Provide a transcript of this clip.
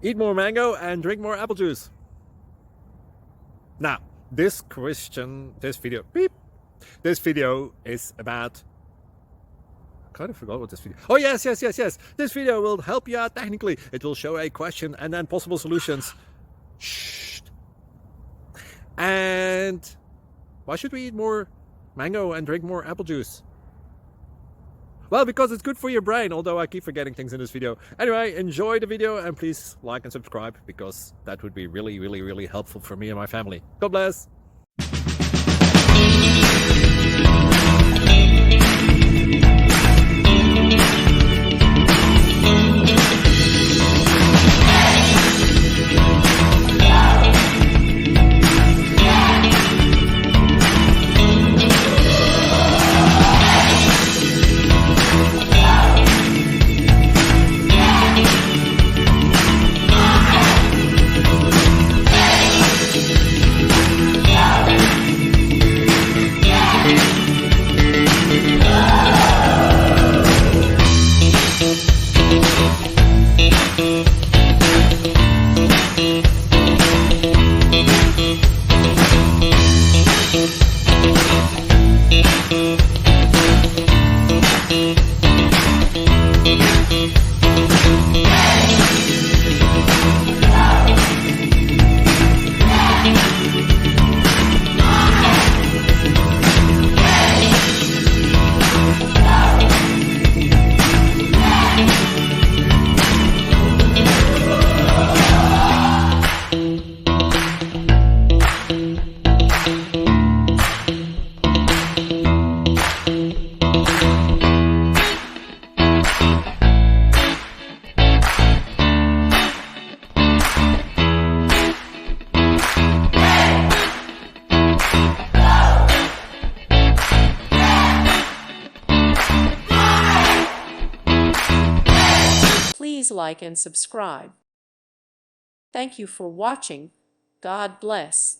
Eat more mango and drink more apple juice. Now, this video is about... I kind of forgot what this video... Oh, yes. This video will help you out technically. It will show a question and then possible solutions. Shh. And why should we eat more mango and drink more apple juice? Well, because it's good for your brain, although I keep forgetting things in this video. Anyway, enjoy the video and please like and subscribe, because that would be really, really, really helpful for me and my family. God bless. Please like and subscribe. Thank you for watching. God bless.